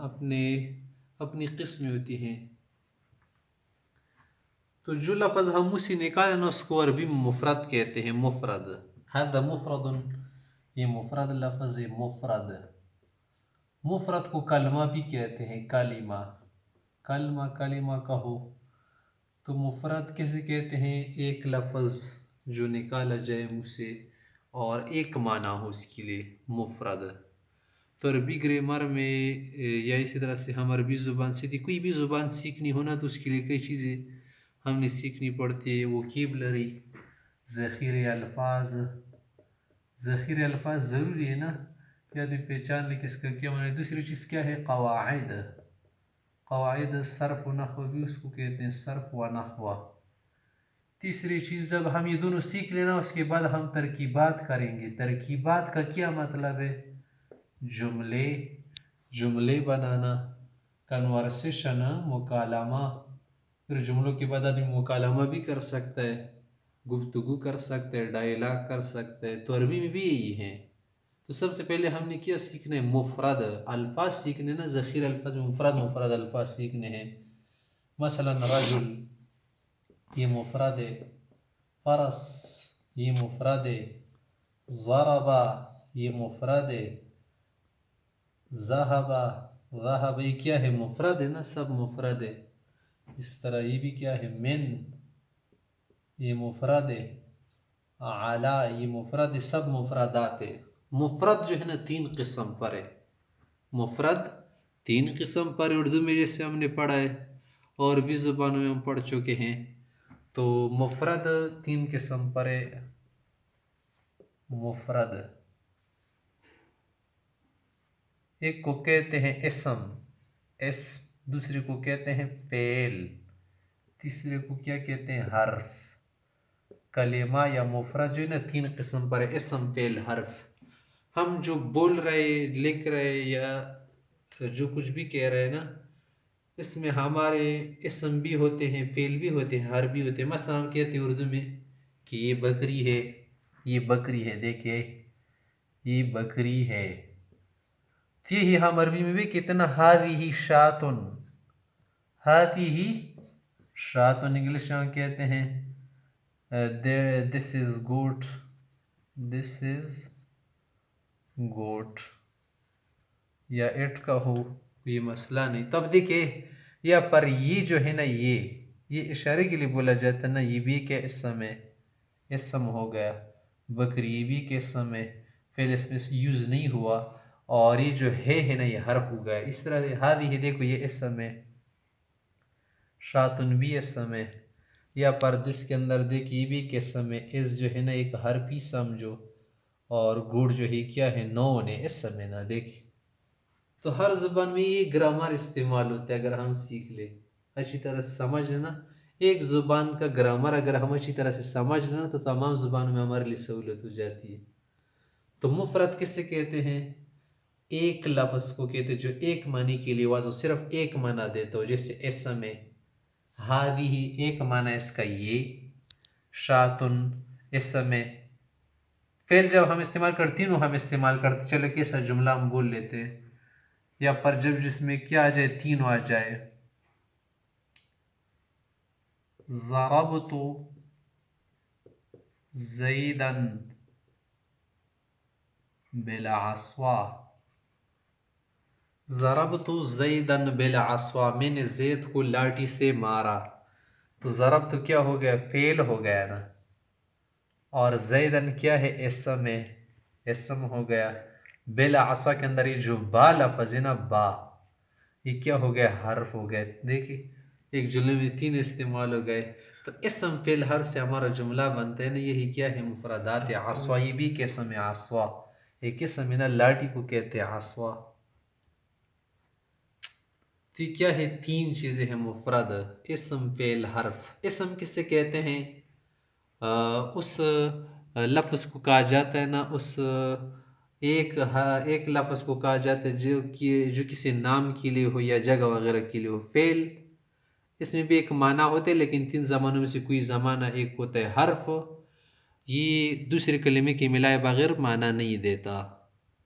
اپنے اپنی قسمیں ہوتی ہیں. تو جو لفظ ہم اسی نکالیں نا اس کو عربی میں مفرد کہتے ہیں. مفرد هذا مفرد، یہ مفرد لفظ ہے. مفرد مفرد کو کلمہ بھی کہتے ہیں. کلمہ کلمہ کہو تو مفرد کیسے کہتے ہیں؟ ایک لفظ جو نکالا جائے منہ سے اور ایک معنی ہو اس کے لیے. مفرد تو عربی گرامر میں یا اسی طرح سے ہم عربی زبان سے کوئی بھی زبان سیکھنی ہونا تو اس کے لیے کئی چیزیں ہم نے سیکھنی پڑتی ہے. ووکیبلری، ذخیرہ الفاظ ضروری ہے نا، کیا تو پہچان لیں کہ اس کا کیا معنی. دوسری چیز کیا ہے؟ قواعد صرف و نحو بھی اس کو کہتے ہیں. صرف و نحو. تیسری چیز جب ہم یہ دونوں سیکھ لینا اس کے بعد ہم ترکیبات کریں گے. ترکیبات کا کیا مطلب ہے؟ جملے بنانا، کنورسیشن، مکالمہ. پھر جملوں کے بعد آدمی مکالمہ بھی کر سکتا ہے، گفتگو کر سکتا ہے، ڈائلاگ کر سکتا ہے. تو عربی میں بھی یہی ہے. تو سب سے پہلے ہم نے کیا سیکھنا ہے؟ مفرد الفاظ سیکھنے نا. ذخیر الفاظ میں مفرد الفاظ سیکھنے ہیں. مثلا رجل یہ مفرد ہے، فرس یہ مفرد ہے، ضرب یہ مفرد ہے، ذهب یہ کیا ہے؟ مفرد ہے نا، سب مفرد ہے. اس طرح یہ بھی کیا ہے؟ من یہ مفرد ہے، علا یہ مفرد ہے. سب مفردات ہے. مفرد جو ہے نا 3 قسم پر ہے. مفرد 3 قسم پر اردو میں جیسے ہم نے پڑھا ہے اور بھی زبانوں میں ہم پڑھ چکے ہیں. تو مفرد 3 قسم پر ہے. مفرد ایک کو کہتے ہیں اسم، دوسرے کو کہتے ہیں فعل، تیسرے کو کیا کہتے ہیں؟ حرف. کلمہ یا مفرد جو ہے نا 3 قسم پر ہے. اسم، فعل، حرف. ہم جو بول رہے، لکھ رہے یا جو کچھ بھی کہہ رہے نا اس میں ہمارے اسم بھی ہوتے ہیں، فعل بھی ہوتے ہیں، حرف بھی ہوتے ہیں. مثلا ہم کہتے ہیں اردو میں کہ یہ بکری ہے، یہ بکری ہے. دیکھیے یہ بکری ہے. یہی ہم عربی میں بھی کتنا ہذہ شاتن، ہذہ شاتن. انگلش میں کہتے ہیں دس از گوٹ، دس از گوٹ یا اٹ کا ہو یہ مسئلہ نہیں. تب دیکھیں یا پر یہ جو ہے نا یہ اشارے کے لیے بولا جاتا ہے نا. یہ بھی کیا اسم ہے؟ اسم ہو گیا. بکری یہ بھی کیا اسم ہے؟ فعل اس میں یوز نہیں ہوا. اور یہ جو ہے نا یہ حرف ہو گیا. اس طرح ہذہ دیکھو یہ اسم ہے، شاتن بھی اسم ہے. یا پردس کے اندر دیکھیے یہ بھی ایک اسم ہے. اس جو ہے نا ایک حرف ہی سمجھو اور گوڑ جو ہے کیا ہے؟ نون ہے، اسم ہے نا. دیکھیں تو ہر زبان میں یہ گرامر استعمال ہوتا ہے. اگر ہم سیکھ لیں اچھی طرح سمجھ لینا ایک زبان کا گرامر اگر ہم اچھی طرح سے سمجھ لینا تو تمام زبانوں میں ہمارے لیے سہولت ہو جاتی ہے. تو مفرد کس سے کہتے ہیں؟ ایک لفظ کو کہتے جو ایک معنی کے لیے واضح صرف ایک معنی دیتا ہو. جیسے اسم ہے، ہذہ ایک معنی اس کا یہ، شاتن اسم ہے. فعل جب ہم استعمال کرتے تینوں ہم استعمال کرتے. چلو کیسا جملہ ہم بول لیتے ہیں یا پر جب جس میں کیا آ جائے؟ تینوں آ جائے. ضربت زیدا بالعصا، ضربت زیدا بالعصا میں نے زید کو لاٹھی سے مارا. تو ضرب تو کیا ہو گیا؟ فعل ہو گیا نا. اور زیدن کیا ہے؟ اسم ہے، اسم ہو گیا. بالعصا کے اندر یہ جو با لفظ ہے نا با، یہ کیا ہو گیا؟ حرف ہو گیا. دیکھیں ایک جملے میں 3 استعمال ہو گئے. تو اسم فعل حرف سے ہمارا جملہ بنتا ہے نا. یہی کیا ہے؟ مفردات عصا. یہ بھی قسم ہے عصا، ایک قسم ہے نا لاٹھی کو کہتے ہیں عصا. تو یہ کیا ہے؟ 3 چیزیں ہیں مفرد، اسم، فعل، حرف. اسم کس سے کہتے ہیں؟ اس لفظ کو کہا جاتا ہے نا، اس ایک لفظ کو کہا جاتا ہے جو کسی نام کے لیے ہو یا جگہ وغیرہ کے لیے ہو. فعل اس میں بھی ایک معنی ہوتے ہیں لیکن 3 زمانوں میں سے کوئی زمانہ ایک ہوتا ہے. حرف یہ دوسرے کلمے کے ملائے بغیر معنی نہیں دیتا.